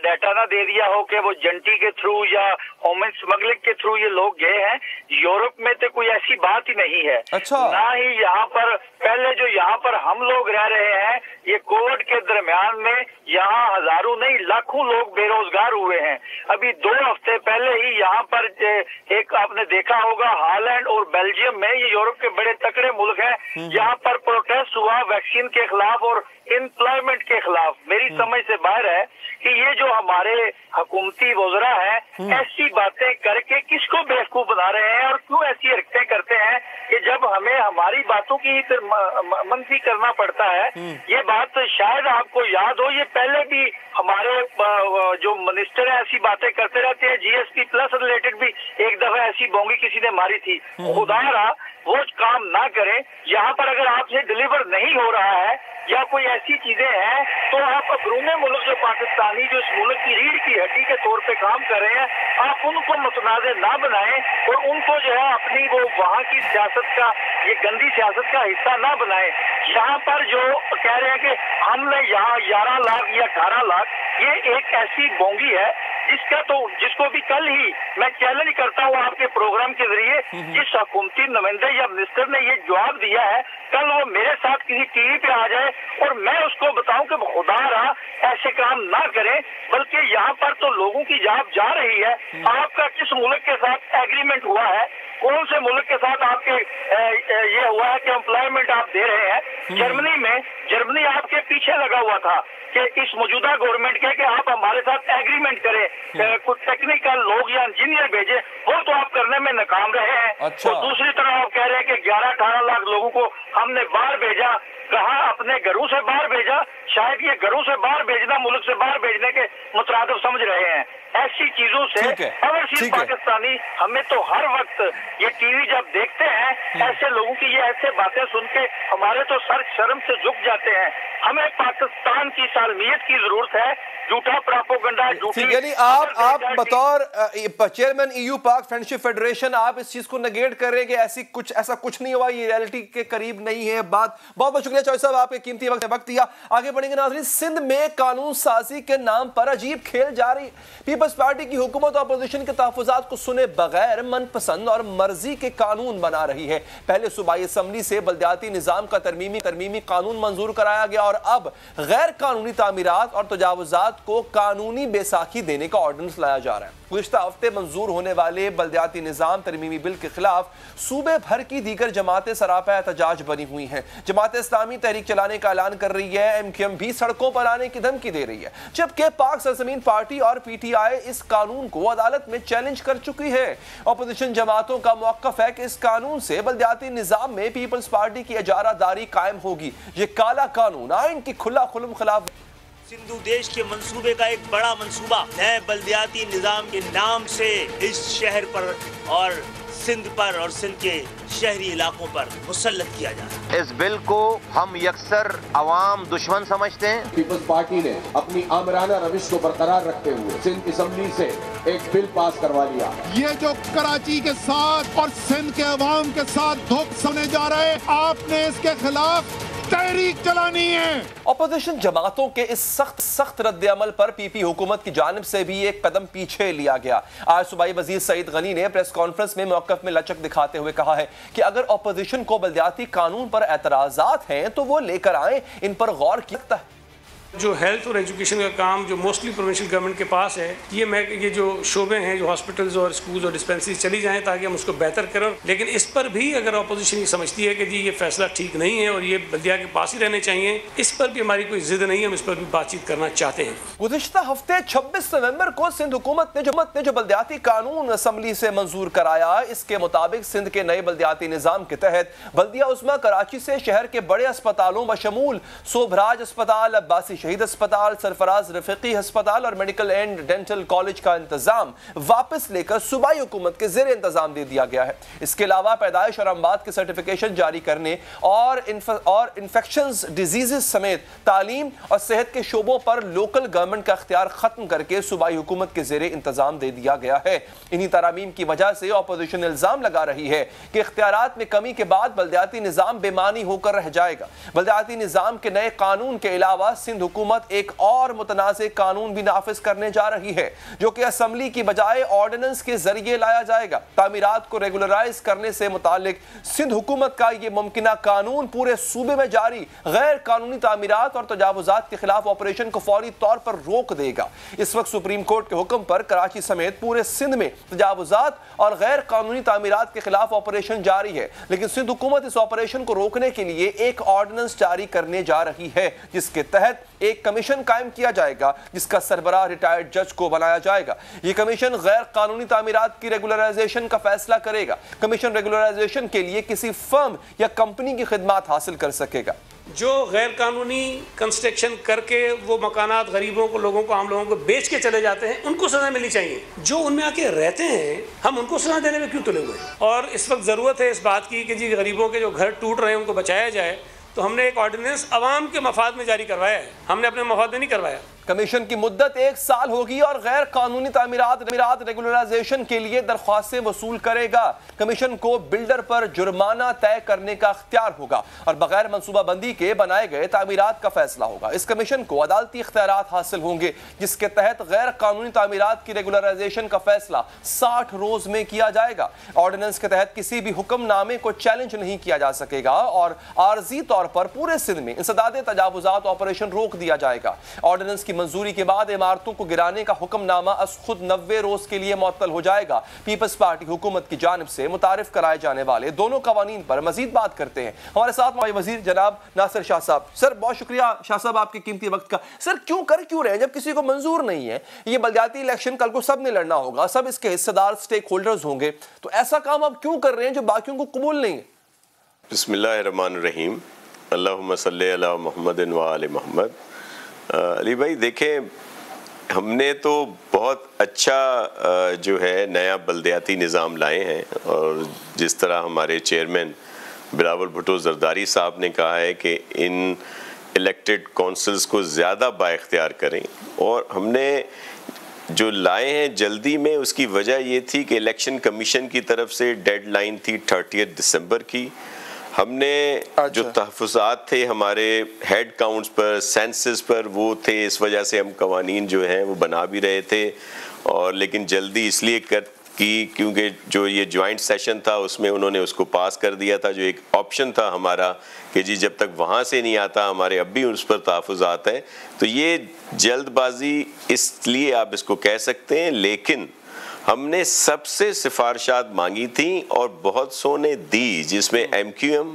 डाटा ना दे दिया हो कि वो जंटी के थ्रू या ह्यूमन स्मगलिंग के थ्रू ये लोग गए हैं। यूरोप में तो कोई ऐसी बात ही नहीं है। अच्छा। ना ही यहाँ पर पहले जो यहाँ पर हम लोग रह रहे हैं, ये कोविड के दरमियान में यहाँ हजारों नहीं लाखों लोग बेरोजगार हुए हैं। अभी 2 हफ्ते पहले ही यहाँ पर एक आपने देखा होगा हॉलैंड और बेल्जियम में, ये यूरोप के बड़े तकड़े मुल्क हैं, यहाँ पर प्रोटेस्ट हुआ वैक्सीन के खिलाफ और एम्प्लॉयमेंट के खिलाफ। मेरी समझ से बाहर है कि ये जो हमारे हुकूमती वज़रा हैं ऐसी बातें करके किसको बेवकूफ बना रहे हैं और क्यों ऐसी हरकतें करते हैं कि जब हमें हमारी बातों की मनफी करना पड़ता है। ये बात शायद आपको याद हो, ये पहले भी हमारे जो मिनिस्टर हैं ऐसी बातें करते रहते हैं। GSP प्लस रिलेटेड भी एक दफा ऐसी बोंगी किसी ने मारी थी। खुदा रहा वो काम ना करें। यहाँ पर अगर आपसे डिलीवर नहीं हो रहा है या कोई ऐसी चीजें हैं तो आप अपरूने मुल्क जो पाकिस्तानी जो इस मुल्क की रीढ़ की हड्डी के तौर पे काम कर रहे हैं, आप उनको मुतनाज़ ना बनाएं और उनको जो है अपनी वो वहाँ की सियासत का, ये गंदी सियासत का हिस्सा ना बनाएं। यहाँ पर जो कह रहे हैं कि हमने यहाँ 11 लाख या 18 लाख, ये एक ऐसी बोंगी है जिसको भी कल ही मैं चैलेंज करता हूँ आपके प्रोग्राम के जरिए, जिस हुकूमती नुमाइंदे या मिनिस्टर ने ये जवाब दिया है, कल वो मेरे साथ किसी टीवी पे आ जाए और मैं उसको बताऊं कि खुदा रहा ऐसे काम ना करें। बल्कि यहाँ पर तो लोगों की जान जा रही है। आपका किस मुल्क के साथ एग्रीमेंट हुआ है, कौन से मुल्क के साथ आपके ये हुआ है कि एम्प्लॉयमेंट आप दे रहे हैं। जर्मनी आपके पीछे लगा हुआ था कि इस मौजूदा गवर्नमेंट के कि आप हमारे साथ एग्रीमेंट करें, कुछ टेक्निकल लोग या इंजीनियर भेजे, वो तो आप करने में नाकाम रहे हैं। अच्छा। तो दूसरी तरफ आप कह रहे हैं कि 11-18 लाख लोगों को हमने बाहर भेजा। कहा अपने घरों से बाहर भेजा, शायद ये घरों से बाहर भेजना मुल्क से बाहर भेजने के मुतरादिफ समझ रहे हैं। ऐसी चीजों से अवरशील पाकिस्तानी हमें तो हर वक्त ये टीवी जब देखते हैं ऐसे लोगों की ये ऐसे बातें सुन के हमारे तो सर शर्म से झुक जाते हैं। हमें पाकिस्तान की सालमियत की जरूरत है, झूठा प्रोपेगेंडा, यानी आप बतौर चेयरमैन EU पाक फ्रेंडशिप फेडरेशन आप इस चीज को नेगेट कर रहे हैं कि ऐसा कुछ नहीं हुआ, ये रियलिटी के करीब नहीं है बात। बहुत बहुत शुक्रिया चौधरी साहब, आपके कीमती वक्त दिया। आगे बढ़ेंगे नाज़रीन। सिंध में कानून साजी के नाम पर अजीब खेल जारी। पीपल्स पार्टी की हुकूमत अपोजिशन के तहफ़्फ़ुज़ात को सुने बगैर मनपसंद और मर्जी के कानून बना रही है। पहले सूबाई असम्बली से बल्दियाती निज़ाम का तरमीमी कानून मंजूर कराया गया और अब गैर कानूनी तामीरात और तजावुज़ात को कानूनी बेसाखी देने का ऑर्डिनेंस लाया जा रहा है। गुज़िश्ता हफ्ते मंजूर होने वाले बल्दियाती निज़ाम तरमीमी बिल के खिलाफ सूबे भर की दीगर जमातें सरापा एहतजाज बनी हुई हैं। जमात इस्लामी तहरीक चलाने का ऐलान कर रही है, MQM भी सड़कों पर आने की धमकी दे रही है, जबकि पाक सरजमीन पार्टी और PTI इस कानून को अदालत में चैलेंज कर चुकी है। अपोजिशन जमातों का मौक़िफ़ है कि इस कानून से बल्दियाती निज़ाम में पीपल्स पार्टी की इजारादारी कायम होगी। ये काला कानून आइन की खुला खुलम खिलाफ। सिंधु देश के मंसूबे का एक बड़ा मंसूबा नए बल्दियाती निज़ाम के नाम से इस शहर पर और सिंध पर और सिंध के शहरी इलाकों पर मुसल्लत किया जा रहा है। इस बिल को हम यकसर अवाम दुश्मन समझते हैं। पीपल्स पार्टी ने अपनी आमराना रविश को बरकरार रखते हुए सिंध असम्बली से एक बिल पास करवा लिया। ये जो कराची के साथ और सिंध के अवाम के साथ धोखा होने जा रहा है, आपने इसके खिलाफ तहरीक चलानी है। अपोजिशन जमातों के इस सख्त रद्द अमल पर PP हुकूमत की जानिब से भी एक कदम पीछे लिया गया। आज सूबाई वजीर सईद गनी ने प्रेस कॉन्फ्रेंस में मौक़िफ़ में लचक दिखाते हुए कहा है कि अगर अपोजिशन को बल्दियाती कानून पर एतराज़ात हैं तो वो लेकर आए, इन पर गौर किया जाता है। जो हेल्थ और एजुकेशन का काम जो मोस्टली प्रोविंशियल गवर्नमेंट के पास है, ये जो शोबे हैं, जो हॉस्पिटल्स और स्कूल्स और डिस्पेंसरीज चली जाएं ताकि हम उसको बेहतर करें। लेकिन इस पर भी अगर अपोजिशन ये समझती है कि जी ये फैसला ठीक नहीं है और ये बल्दिया के पास ही रहने चाहिए, इस पर भी हमारी कोई जिद नहीं है, हम इस पर भी बातचीत करना चाहते हैं। गुज़िश्ता हफ्ते 26 नवंबर को सिंध हुकूमत ने जो बल्दियाती कानून असम्बली से मंजूर कराया, इसके मुताबिक सिंध के नए बल्दियाती निज़ाम के तहत बल्दिया उस्मा कराची से शहर के बड़े अस्पतालों बशमूल सोभराज अस्पताल, अब्बासी शहीद अस्पताल, सरफराज रफीकी अस्पताल और मेडिकल एंड डेंटल कॉलेज का इंतजाम वापस लेकर सूबाई हुकूमत के ज़ेर इंतजाम दे दिया गया है। इसके अलावा पैदाइश और अमवात के सर्टिफिकेशन जारी करने और इन्फेक्शंस डिजीज़ समेत तालीम और सेहत के शोबों पर लोकल गवर्नमेंट का इख्तियार खत्म करके सूबाई हुकूमत के ज़ेर इंतजाम दे दिया गया है। इन्हीं तरामीम की वजह से अपोजिशन इल्ज़ाम लगा रही है कि इख्तियारात में कमी के बाद बल्दियाती निज़ाम बेमानी होकर रह जाएगा। बल्दियाती निज़ाम के नए कानून के अलावा सिंध हुकूमत एक और मुतनाज़ कानून भी नाफिज करने जा रही है, जो कि असम्बली की बजाय ऑर्डिनेंस के जरिए लाया जाएगा। तामीरात को रेगुलराइज करने से मुतालिक सिंध हुकूमत का ये मुमकिना कानून पूरे सूबे में जारी गैर कानूनी तामीरात और तजावुजात के खिलाफ ऑपरेशन को फौरी तौर पर रोक देगा। इस वक्त सुप्रीम कोर्ट के हुक्म पर कराची समेत पूरे सिंध में तजावुजात और गैर कानूनी तामीरात के खिलाफ ऑपरेशन जारी है, लेकिन सिंध हुकूमत इस ऑपरेशन को रोकने के लिए एक ऑर्डिनेंस जारी करने जा रही है, जिसके तहत एक कमीशन कायम किया जाएगा, जिसका सरबराह रिटायर्ड जज को बनाया जाएगा। ये कमीशन गैर कानूनी तामीरात की रेगुलराइजेशन का फैसला करेगा। कमीशन रेगुलराइजेशन के लिए किसी फर्म या कंपनी की खिदमत हासिल कर सकेगा। जो गैर कानूनी कंस्ट्रक्शन करके वो मकानात गरीबों को, लोगों को, आम लोगों को बेच के चले जाते हैं, उनको सजा मिलनी चाहिए। जो उनमें आके रहते हैं, हम उनको सजा देने में क्यों तुले हुए हैं? और इस वक्त ज़रूरत है इस बात की कि जी गरीबों के जो घर टूट रहे हैं उनको बचाया जाए। तो हमने एक ऑर्डिनेंस अवाम के मफाद में जारी करवाया है, हमने अपने मफाद में नहीं करवाया। कमीशन की मुद्दत 1 साल होगी और गैर कानूनी तामीरात रेगुलराइजेशन के लिए दरख्वास्तें वसूल करेगा। कमीशन को बिल्डर पर जुर्माना तय करने का अख्तियार होगा और बगैर मनसूबाबंदी के बनाए गए तामीरात का फैसला होगा। इस कमीशन को अदालती इख्तियारात हासिल होंगे, जिसके तहत गैर कानूनी तामीरात की रेगुलराइजेशन का फैसला 60 रोज में किया जाएगा। ऑर्डिनेंस के तहत किसी भी हुक्मनामे को चैलेंज नहीं किया जा सकेगा और आर्जी तौर पर पूरे सिंध में इंसदाद तजावुजात ऑपरेशन रोक दिया जाएगा। ऑर्डिनेंस की मंजूरी के बाद इमारतों को गिराने का हुक्मनामा अस खुद 90 रोज के लिए मुअत्तल हो जाएगा। पीपल्स पार्टी हुकूमत की जानिब से मुतारिफ कराए जाने वाले दोनों कवानीन पर मजीद बात करते हैं। हमारे साथ माजी वजीर जनाब नासिर शाह साहब। सर बहुत शुक्रिया शाह साहब आपके कीमती वक्त का। सर क्यों रहे हैं जब किसी को मंजूर नहीं है? ये बलदियाती इलेक्शन कल को सब ने लड़ना होगा, सब इसके हिस्सेदार स्टेक होल्डर्स होंगे, तो ऐसा काम आप क्यों कर रहे हैं जो बाकियों को कबूल नहीं है? बिस्मिल्लाहिर्रहमानिर्रहीम, अल्लाहुम्मा सल्ली अला मुहम्मदिन व आले मुहम्मद। अली भाई देखें, हमने तो बहुत अच्छा जो है नया बलदियाती निज़ाम लाए हैं और जिस तरह हमारे चेयरमैन बिलावल भुट्टो ज़रदारी साहब ने कहा है कि इन इलेक्टेड काउंसिल्स को ज़्यादा बाइख्तियार करें, और हमने जो लाए हैं जल्दी में, उसकी वजह ये थी कि इलेक्शन कमीशन की तरफ से डेडलाइन थी 30 दिसंबर की। हमने जो तहफ़्फ़ुज़ात थे हमारे हेड काउंट्स पर, सेंसस पर, वो थे, इस वजह से हम कवानीन जो हैं वो बना भी रहे थे, और लेकिन जल्दी इसलिए क्योंकि जो ये जॉइंट सेशन था उसमें उन्होंने उसको पास कर दिया था। जो एक ऑप्शन था हमारा कि जी जब तक वहाँ से नहीं आता हमारे अब भी उस पर तहफ़्फ़ुज़ात हैं, तो ये जल्दबाजी इसलिए आप इसको कह सकते हैं। लेकिन हमने सबसे सिफारिशात मांगी थी और बहुत सौ ने दी, जिसमें MQM,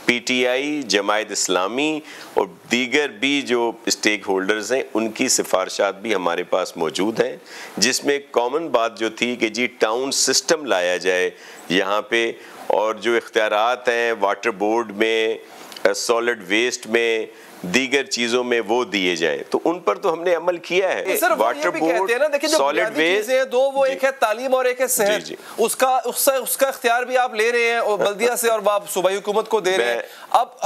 PTI, जमायत इस्लामी और दीगर भी जो स्टेक होल्डर्स हैं उनकी सिफारिशात भी हमारे पास मौजूद हैं, जिसमें कॉमन बात जो थी कि जी टाउन सिस्टम लाया जाए यहाँ पे, और जो इख्तियारात हैं वाटर बोर्ड में, सॉलिड वेस्ट में, दीगर चीजों में वो दिए जाएं, तो उन पर तो हमने अमल किया है। वाटर बोर्ड, सॉलिड वेस्ट दो, वो एक है तालीम और एक है सेहत, उसका इख्तियार भी आप ले रहे हैं और बल्दिया से, और आप सूबाई हुकूमत को दे रहे हैं। अब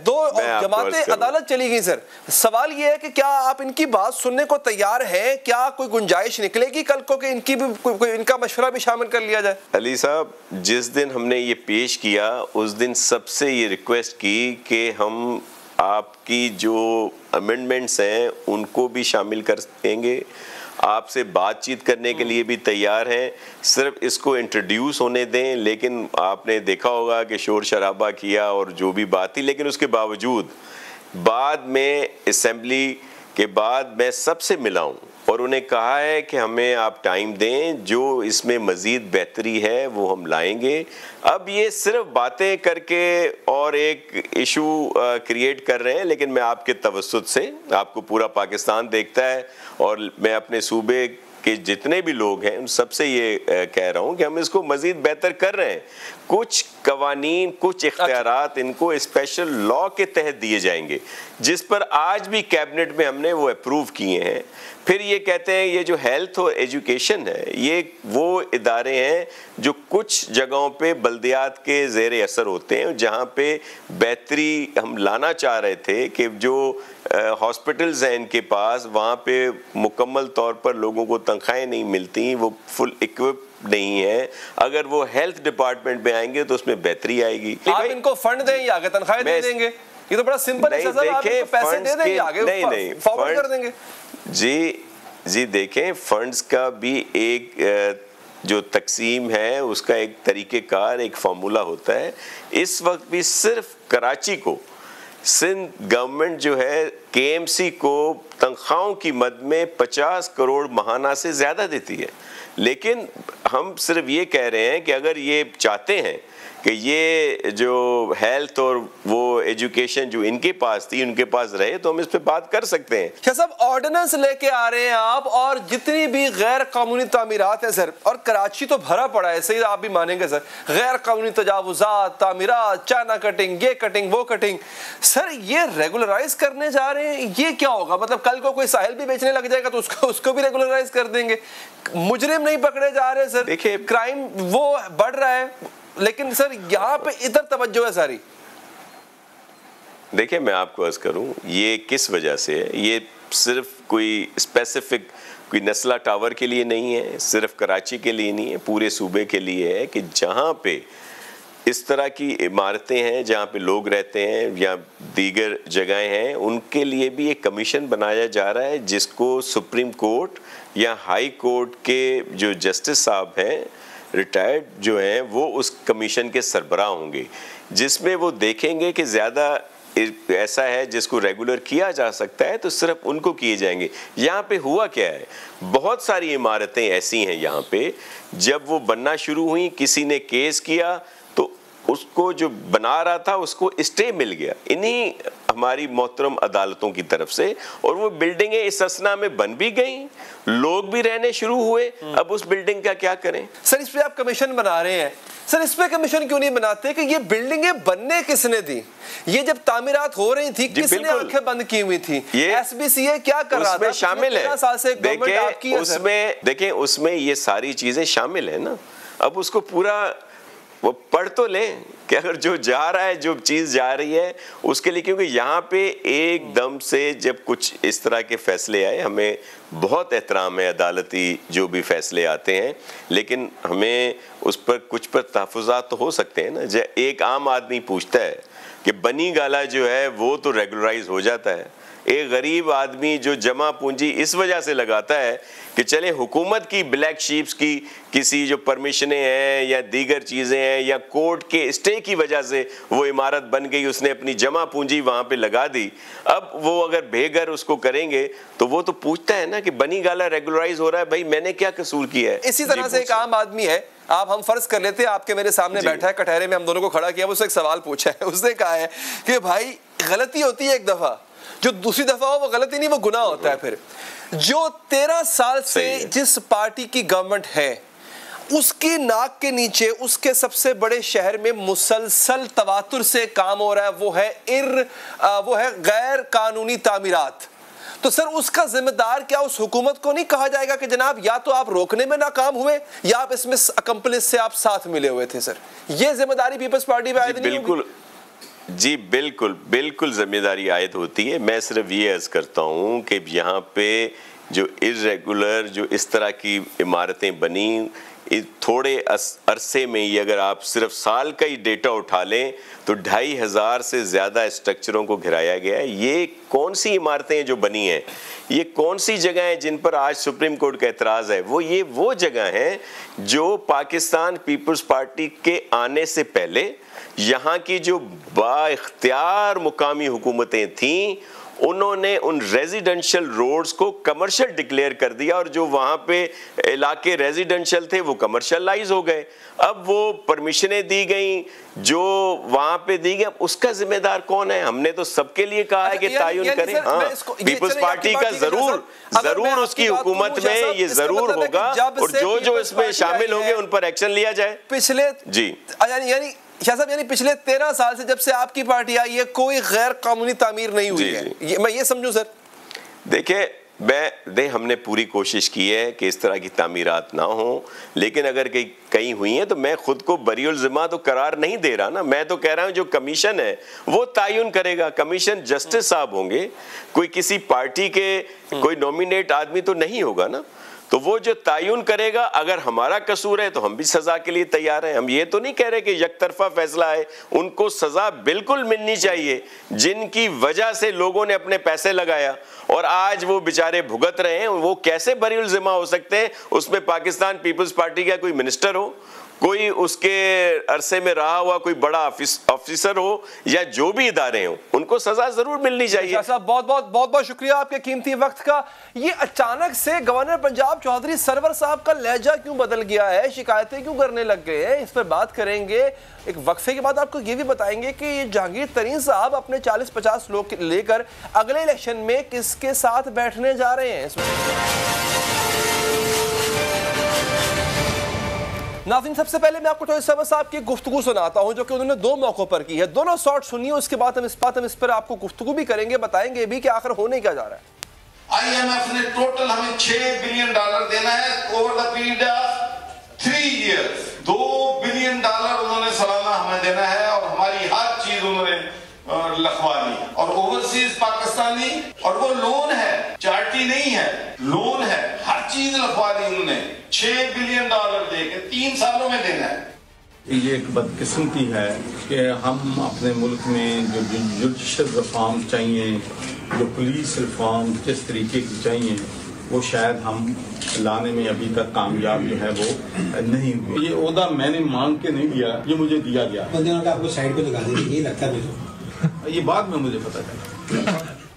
दो जमातें अदालत चली गई। सर सवाल ये है कि क्या आप इनकी बात सुनने को तैयार हैं? क्या कोई गुंजाइश निकलेगी कल को कि इनकी भी इनका मशवरा भी शामिल कर लिया जाए? अली साहब, जिस दिन हमने ये पेश किया उस दिन सबसे ये रिक्वेस्ट की कि हम आपकी जो अमेंडमेंट्स हैं उनको भी शामिल कर देंगे, आपसे बातचीत करने के लिए भी तैयार हैं, सिर्फ इसको इंट्रोड्यूस होने दें। लेकिन आपने देखा होगा कि शोर शराबा किया और जो भी बात थी, लेकिन उसके बावजूद बाद में असेंबली के बाद मैं सबसे मिला हूँ और उन्हें कहा है कि हमें आप टाइम दें, जो इसमें मज़ीद बेहतरी है वो हम लाएंगे। अब ये सिर्फ बातें करके और एक इशू क्रिएट कर रहे हैं, लेकिन मैं आपके तवस्सुत से, आपको पूरा पाकिस्तान देखता है और मैं अपने सूबे के जितने भी लोग हैं उन सबसे ये कह रहा हूँ कि हम इसको मज़ीद बेहतर कर रहे हैं। कुछ कवानीन, कुछ इख्तियारात इनको स्पेशल लॉ के तहत दिए जाएंगे, जिस पर आज भी कैबिनेट में हमने वो अप्रूव किए हैं। फिर ये कहते हैं ये जो हेल्थ और एजुकेशन है, ये वो इदारे हैं जो कुछ जगहों पे बल्दियात के ज़ेर असर होते हैं, जहाँ पे बेहतरी हम लाना चाह रहे थे कि जो हॉस्पिटल्स हैं इनके पास, वहाँ पे मुकम्मल तौर पर लोगों को तनख्वाहें नहीं मिलती, वो फुल इक्विप नहीं है। अगर वो हेल्थ डिपार्टमेंट में आएंगे तो उसमें बेहतरी आएगी। आप इनको फंड दें या आगे तनख्वाहें दे देंगे? یہ تو بڑا سمپل ہے صاحب, آپ پیسے دے دیں گے آگے نہیں فارورڈ کر دیں گے. جی دیکھیں, فنڈز کا بھی ایک جو تقسیم ہے اس کا ایک طریقہ کار, ایک فارمولا ہوتا ہے. اس وقت بھی صرف کراچی کو سندھ گورنمنٹ جو ہے کے ایم سی کو تنخواہوں کی مد میں 50 کروڑ ماہانہ سے زیادہ دیتی ہے. لیکن ہم صرف یہ کہہ رہے ہیں کہ اگر یہ چاہتے ہیں کہ یہ جو ہیلتھ اور وہ ایجوکیشن جو ان کے پاس تھی ان کے پاس رہے تو ہم اس پہ بات کر سکتے ہیں. کیا صاحب آرڈیننس لے کے آ رہے ہیں آپ, اور جتنی بھی غیر قانونی تعمیرات ہیں سر, اور کراچی تو بھرا پڑا ہے, صحیح آپ بھی مانیں گے سر, غیر قانونی تجاوزات, تعمیرات, چائنا کٹنگ, یہ کٹنگ, وہ کٹنگ. سر یہ ریگولرائز کرنے جا رہے ہیں, یہ کیا ہوگا؟ مطلب کل کو کوئی ساحل بھی بیچنے لگ جائے گا تو اس کو بھی ریگولرائز کر دیں گے. مجرم نہیں پکڑے جا رہے سر, دیکھیں کرائم وہ بڑھ رہا ہے, لیکن سر یہاں پہ ادھر توجہ ہے ساری. دیکھیں میں آپ کو عرض کروں, یہ کس وجہ سے ہے. یہ صرف کوئی اسپیسیفک کوئی نسلہ ٹاور کے لیے نہیں ہے, صرف کراچی کے لیے نہیں ہے, پورے صوبے کے لیے ہے کہ جہاں پہ اس طرح کی عمارتیں ہیں, جہاں پہ لوگ رہتے ہیں یا دیگر جگہیں ہیں, ان کے لیے بھی ایک کمیشن بنایا جا رہا ہے جس کو سپریم کورٹ یا ہائی کورٹ کے جو جسٹس صاحب ہیں ریٹائرڈ جو ہیں وہ اس کمیشن کے سربراہ ہوں گے, جس میں وہ دیکھیں گے کہ زیادہ ایسا ہے جس کو ریگولر کیا جا سکتا ہے تو صرف ان کو کیے جائیں گے. یہاں پہ ہوا کیا ہے, بہت ساری عمارتیں ایسی ہیں یہاں پہ جب وہ بننا شروع ہوئیں کسی نے کیس کیا تو اس کو جو بنا رہا تھا اس کو اسٹے مل گیا انہی ہماری محترم عدالتوں کی طرف سے, اور وہ بلڈنگیں اس اسنا میں بن بھی گئیں, لوگ بھی رہنے شروع ہوئے. اب اس بلڈنگ کا کیا کریں؟ سر اس پہ آپ کمیشن بنا رہے ہیں, سر اس پہ کمیشن کیوں نہیں بناتے کہ یہ بلڈنگیں بننے کس نے دی؟ یہ جب تعمیرات ہو رہی تھی کس نے آنکھیں بند کی ہوئی تھی؟ ایس بی سی اے کیا کر رہا تھا؟ شامل ہے, دیکھیں اس میں یہ ساری چیزیں شامل ہیں نا. اب اس کو پورا وہ پڑھ تو لیں کہ اگر جو جا رہا ہے, جو چیز جا رہی ہے اس کے لیے, کیونکہ یہاں پہ ایک دم سے جب کچھ اس طرح کے فیصلے آئے, ہمیں بہت احترام ہے عدالتی جو بھی فیصلے آتے ہیں, لیکن ہمیں اس پر کچھ پر تحفظات تو ہو سکتے ہیں نا. ایک عام آدمی پوچھتا ہے کہ بنی گالا جو ہے وہ تو ریگولرائز ہو جاتا ہے, ایک غریب آدمی جو جمع پونجی اس وجہ سے لگاتا ہے کہ چلے حکومت کی بلیک شیپس کی کسی جو پرمیشنیں ہیں یا دیگر چیزیں ہیں یا کورٹ کے اسٹے کی وجہ سے وہ عمارت بن گئی, اس نے اپنی جمع پونجی وہاں پہ لگا دی, اب وہ اگر بے گھر اس کو کریں گے تو وہ تو پوچھتا ہے نا کہ بنی گالا ریگولرائز ہو رہا ہے, بھائی میں نے کیا قصور کیا ہے. اسی طرح سے ایک عام آدمی ہے, آپ ہم فرض کر لیتے ہیں آپ کے میرے سامنے بیٹھا ہے, کٹہرے میں ہم دونوں کو کھڑا کیا, اس سے ایک سوال پوچھا ہے, اس نے کہا ہے کہ بھائی غلطی ہوتی ہے ایک دفعہ, جو دوسری دفعہ ہو وہ غلطی نہیں, وہ گناہ ہوتا ہے. پھر جو 13 سال سے جس پارٹی کی گورنمنٹ ہے اس کی ناک کے نیچے اس کے سب سے بڑے شہر میں مسلسل تواتر سے کام ہو رہا ہے, وہ ہے غیر قانونی تعمیرات. تو سر اس کا ذمہ دار کیا اس حکومت کو نہیں کہا جائے گا کہ جناب یا تو آپ روکنے میں ناکام ہوئے یا آپ اس میں اکمپلس سے آپ ساتھ ملے ہوئے تھے؟ سر یہ ذمہ داری پیپلز پارٹی پہ عائد نہیں ہوگی؟ جی بالکل ذمہ داری عائد ہوتی ہے. میں صرف یہ عرض کرتا ہوں کہ یہاں پہ جو ارریگولر جو اس طرح کی عمارتیں بنی, تھوڑے عرصے میں ہی اگر آپ صرف سال کا ہی ڈیٹا اٹھا لیں تو 2500 سے زیادہ اسٹرکچروں کو گھرایا گیا ہے. یہ کون سی عمارتیں جو بنی ہیں, یہ کون سی جگہ ہیں جن پر آج سپریم کورٹ کا اعتراض ہے؟ وہ جگہ ہیں جو پاکستان پیپلز پارٹی کے آنے سے پہلے یہاں کی جو با اختیار مقامی حکومتیں تھیں انہوں نے ان ریزیڈنشل روڈز کو کمرشل ڈکلیئر کر دیا, اور جو وہاں پہ علاقے ریزیڈنشل تھے وہ کمرشلائز ہو گئے. اب وہ پرمیشنیں دی گئیں جو وہاں پہ دی گئی, اس کا ذمہ دار کون ہے؟ ہم نے تو سب کے لیے کہا ہے کہ تعین کریں. ہاں پیپلز پارٹی کا ضرور اس کی حکومت میں یہ ضرور ہوگا, اور جو اس میں شامل ہوں گے ان پر ایکشن لیا جائے. پچھلے جی یعنی شاہ صاحب پچھلے 13 سال سے جب سے آپ کی پارٹی آئی ہے کوئی غیر قانونی تعمیر نہیں ہوئی ہے, میں یہ سمجھوں سر؟ دیکھیں ہم نے پوری کوشش کی ہے کہ اس طرح کی تعمیرات نہ ہوں, لیکن اگر کہیں ہوئی ہیں تو میں خود کو بری الذمہ تو قرار نہیں دے رہا نا. میں تو کہہ رہا ہوں جو کمیشن ہے وہ تعین کرے گا, کمیشن جسٹس صاحب ہوں گے, کوئی کسی پارٹی کے کوئی نومینیٹ آدمی تو نہیں ہوگا نا. تو وہ جو تعین کرے گا، اگر ہمارا قصور ہے تو ہم بھی سزا کے لیے تیار ہیں. ہم یہ تو نہیں کہہ رہے کہ یک طرفہ فیصلہ ہے. ان کو سزا بالکل ملنی چاہیے جن کی وجہ سے لوگوں نے اپنے پیسے لگایا اور آج وہ بیچارے بھگت رہے ہیں. وہ کیسے بری الذمہ ہو سکتے ہیں؟ اس میں پاکستان پیپلز پارٹی کا کوئی منسٹر ہو، کوئی اس کے عرصے میں رہا ہوا کوئی بڑا آفیسر ہو، یا جو بھی ادارے ہوں، ان کو سزا ضرور ملنی چاہیے. صاحب بہت شکریہ آپ کے قیمتی وقت کا. یہ اچانک سے گورنر پنجاب چودھری سرور صاحب کا لہجہ کیوں بدل گیا ہے، شکایتیں کیوں کرنے لگ گئے ہیں، اس پر بات کریں گے. ایک وقفے کے بعد آپ کو یہ بھی بتائیں گے کہ یہ جہانگیر ترین صاحب اپنے 40-50 لوگ لے کر اگلے الیکشن میں کس کے ساتھ بیٹھنے جا رہے ہیں. ناظرین، سب سے پہلے میں آپ کو چودھری سرور صاحب کی گفتگو سناتا ہوں جو کہ انہوں نے 2 موقعوں پر کی ہے. دونوں شارٹ سنیے، اس کے بعد ہم اس پر آپ کو گفتگو بھی کریں گے، بتائیں گے بھی کہ آخر ہونے کیا جا رہا ہے. IMF نے ٹوٹل ہمیں $6 بلین دینا ہے over the period of 3 years. $2 billion انہوں نے سالانہ ہمیں دینا ہے اور ہماری ہر چیز انہوں نے لکھوا دی. اور اوورسیز پاکستانی، اور وہ لون ہے، چارٹی نہیں ہے، لون ہے، ہر چیز لکھوا دی انہوں نے. $6 بلین دے کے 3 سالوں میں دینا ہے. یہ ایک بدقسمتی ہے کہ ہم اپنے ملک میں جو جوڈیشل ریفارم چاہیے، جو پولیس ریفارم جس طریقے کی چاہیے، وہ شاید ہم لانے میں ابھی تک کامیاب جو ہے وہ نہیں ہوئے. یہ عہدہ میں نے مانگ کے نہیں دیا، یہ مجھے دیا گیا. آپ کو سائڈ پہ لگا دیں گے، یہ لگتا ہے مجھے، یہ بعد میں مجھے پتا چلا.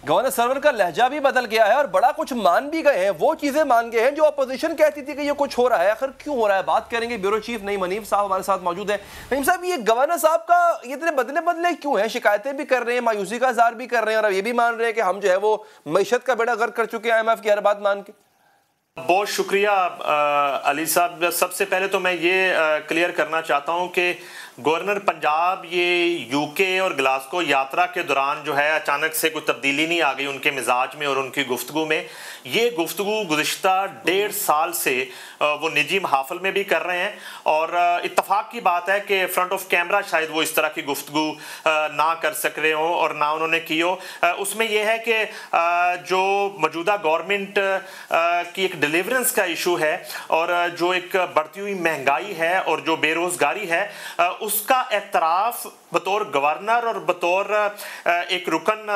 گورنر سرور کا لہجہ بھی بدل گیا ہے اور بڑا کچھ مان بھی گئے ہیں. وہ چیزیں مان گئے ہیں جو اپوزیشن کہتی تھی کہ یہ کچھ ہو رہا ہے. آخر کیوں ہو رہا ہے، بات کریں گے. بیورو چیف نعیم حنیف صاحب ہمارے ساتھ موجود ہیں. نعیم صاحب، یہ گورنر صاحب کا یہ اتنے بدلے کیوں ہیں؟ شکایتیں بھی کر رہے ہیں، مایوسی کا اظہار بھی کر رہے ہیں، اور اب یہ بھی مان رہے ہیں کہ ہم جو ہے وہ معیشت کا بیڑا غرق کر چکے ہیں IMF کی ہر بات مان کے. بہت شکریہ علی صاحب. سب سے پہلے تو میں یہ کلیئر کرنا چاہتا ہوں کہ گورنر پنجاب یہ یو کے اور گلاسکو یاترا کے دوران جو ہے اچانک سے کوئی تبدیلی نہیں آ گئی ان کے مزاج میں اور ان کی گفتگو میں. یہ گفتگو گزشتہ 1.5 سال سے وہ نجی محافل میں بھی کر رہے ہیں، اور اتفاق کی بات ہے کہ فرنٹ آف کیمرہ شاید وہ اس طرح کی گفتگو نہ کر سک رہے ہوں اور نہ انہوں نے کی ہو. اس میں یہ ہے کہ جو موجودہ گورنمنٹ کی ایک ڈیلیورنس کا ایشو ہے، اور جو ایک بڑھتی ہوئی مہنگائی ہے اور جو بے روزگاری ہے، اس کا اعتراف بطور گورنر اور بطور ایک رکن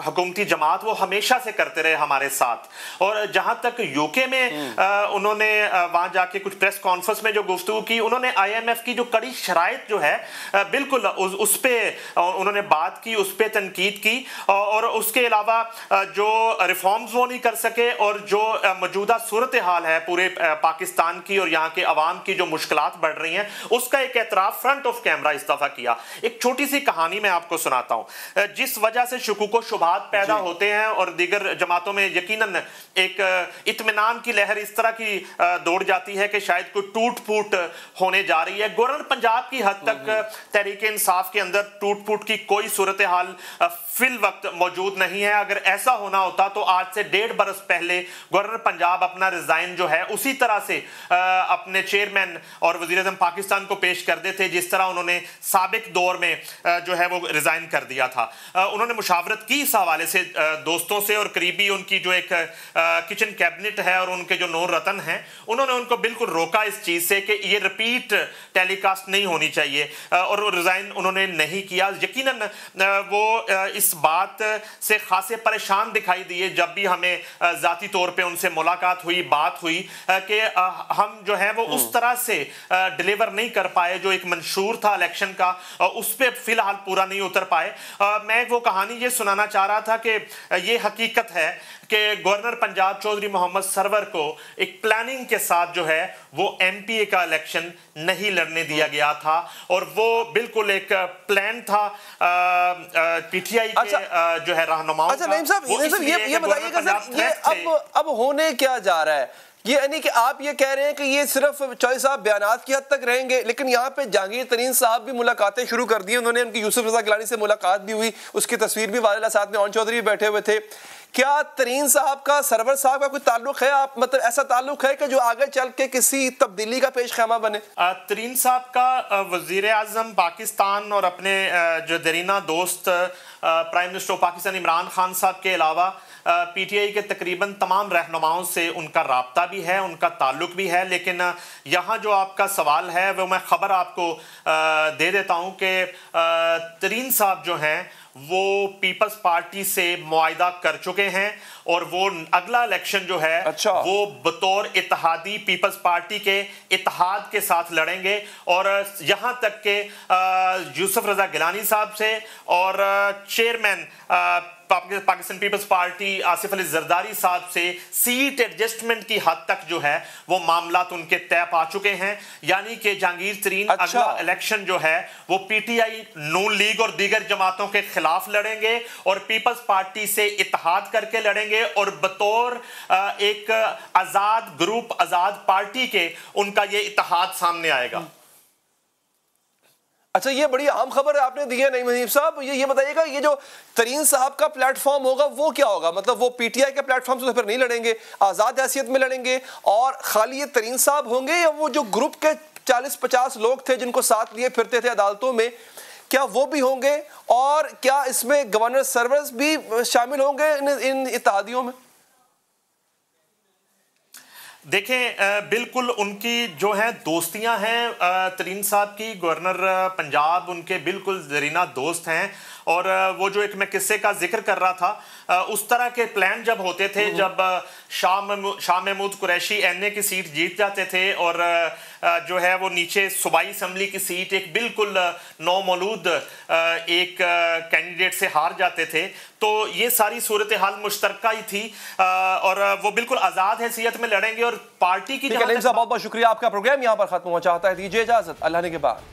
حکومتی جماعت وہ ہمیشہ سے کرتے رہے ہمارے ساتھ. اور جہاں تک یو کے میں انہوں نے وہاں جا کے کچھ پریس کانفرنس میں جو گفتگو کی، انہوں نے IMF کی جو کڑی شرائط جو ہے بالکل اس پہ انہوں نے بات کی، اس پہ تنقید کی، اور اس کے علاوہ جو ریفارمز وہ نہیں کر سکے اور جو موجودہ صورتحال ہے پورے پاکستان کی اور یہاں کے عوام کی جو مشکلات بڑھ رہی ہیں، اس کا ایک اعتراف فرنٹ آف کیمرہ اس دفعہ کیا. ایک چھوٹی سی کہانی میں آپ کو سناتا ہوں جس وجہ سے شکوک و شبہات پیدا ہوتے ہیں اور دیگر جماعتوں میں یقیناً ایک اطمینان کی لہر اس طرح کی دوڑ جاتی ہے کہ شاید کوئی ٹوٹ پھوٹ ہونے جا رہی ہے. گورنر پنجاب کی حد تک تحریک انصاف کے اندر ٹوٹ پھوٹ کی کوئی صورتحال فی الوقت موجود نہیں ہے. اگر ایسا ہونا ہوتا تو آج سے 1.5 برس پہلے گورنر پنجاب اپنا ریزائن جو ہے اسی طرح سے اپنے چیئرمین اور وزیر اعظم پاکستان کو پیش کر دیتے جس طرح انہوں نے سابق دور میں جو ہے وہ ریزائن کر دیا تھا. انہوں نے مشاورت کی اس حوالے سے دوستوں سے اور قریبی ان کی جو ایک کچن کیبنٹ ہے اور ان کے جو نور رتن ہیں، انہوں نے ان کو بالکل روکا اس چیز سے کہ یہ ریپیٹ ٹیلی کاسٹ نہیں ہونی چاہیے، اور ریزائن انہوں نے نہیں کیا. یقیناً وہ اس بات سے خاصے پریشان دکھائی دیے جب بھی ہمیں ذاتی طور پہ ان سے ملاقات ہوئی، بات ہوئی کہ ہم جو ہے وہ اس طرح سے ڈیلیور نہیں کر پائے جو ایک منشور تھا الیکشن کا، اس پہ فی الحال پورا نہیں اتر پائے. میں وہ کہانی یہ سنانا چاہ رہا تھا کہ یہ حقیقت ہے کہ گورنر پنجاب چودھری محمد سرور کو ایک پلاننگ کے ساتھ جو ہے وہ MPA کا الیکشن نہیں لڑنے دیا گیا تھا، اور وہ بالکل ایک پلان تھا PTI کے جو ہے رہنماؤں کا. اچھا نعیم صاحب یہ بتائیے کہ سر یہ اب ہونے کیا جا رہا ہے؟ یہ یعنی کہ آپ یہ کہہ رہے ہیں کہ یہ صرف چودھری صاحب بیانات کی حد تک رہیں گے، لیکن یہاں پہ جہانگیر ترین صاحب بھی ملاقاتیں شروع کر دی. انہوں نے ان کی یوسف رضا گیلانی سے ملاقات بھی ہوئی، اس کی تصویر بھی وائرل ہے، ساتھ میں اون چودھری بھی بیٹھے ہوئے تھے. کیا ترین صاحب کا سرور صاحب کا کوئی تعلق ہے؟ آپ مطلب ایسا تعلق ہے کہ جو آگے چل کے کسی تبدیلی کا پیش خیمہ بنے؟ ترین صاحب کا وزیر اعظم پاکستان اور اپنے جو دیرینہ دوست प्राइम मिनिस्टर पाकिस्तान इमरान खान साहब के अलावा पीटीआई के तकरीबन तमाम रहनुमाओं से उनका राब्ता भी है, उनका ताल्लुक भी है। लेकिन यहाँ जो आपका सवाल है वो मैं ख़बर आपको दे देता हूँ कि तरीन साहब जो हैं वो पीपल्स पार्टी से मुआहिदा कर चुके हैं और वो अगला इलेक्शन जो है वो बतौर इत्तेहादी पीपल्स पार्टी के इत्तेहाद के साथ लड़ेंगे। और यहाँ तक के यूसुफ रजा गिलानी साहब से और चेयरमैन पाकिस्तान पीपल्स पार्टी आसिफ अली जरदारी साहब से सीट एडजस्टमेंट की हद तक जो है वो मामलात उनके तय पा चुके हैं। यानी कि जहांगीर तरीन अगला इलेक्शन जो है वो पीटीआई, नून लीग और दीगर जमातों के खिलाफ लड़ेंगे और पीपल्स पार्टी से इत्तेहाद करके लड़ेंगे और बतौर एक आजाद ग्रुप, आजाद पार्टी के उनका ये इत्तेहाद सामने आएगा। अच्छा, ये बड़ी आम खबर है आपने दी है नईम हनीफ साहब। ये बताइएगा, ये जो तरीन साहब का प्लेटफॉर्म होगा वो क्या होगा? मतलब वो पीटीआई के प्लेटफॉर्म से तो फिर नहीं लड़ेंगे, आज़ाद हैसियत में लड़ेंगे? और खाली ये तरीन साहब होंगे या वो जो ग्रुप के 40-50 लोग थे जिनको साथ लिए फिरते थे अदालतों में, क्या वो भी होंगे? और क्या इसमें गवर्नर सरवरस भी शामिल होंगे इन इत्तेहादियों में? देखें, बिल्कुल उनकी जो है दोस्तियां हैं तरीन साहब की, गवर्नर पंजाब उनके बिल्कुल जरीना दोस्त हैं। और वो जो एक मैं किस्से का जिक्र कर रहा था, उस तरह के प्लान जब होते थे, जब शाह महमूद कुरैशी एनए की सीट जीत जाते थे और जो है वो नीचे सूबाई असम्बली की सीट एक बिल्कुल नौमौलूद एक कैंडिडेट से हार जाते थे, तो ये सारी सूरत हाल मुश्तरका ही थी और वो बिल्कुल आज़ाद हैसियत में लड़ेंगे। और पार्टी की बहुत बहुत शुक्रिया, आपका प्रोग्राम यहाँ पर खत्म हुआ चाहता है, दीजिए इजाजत, अल्लाह ने के बाद।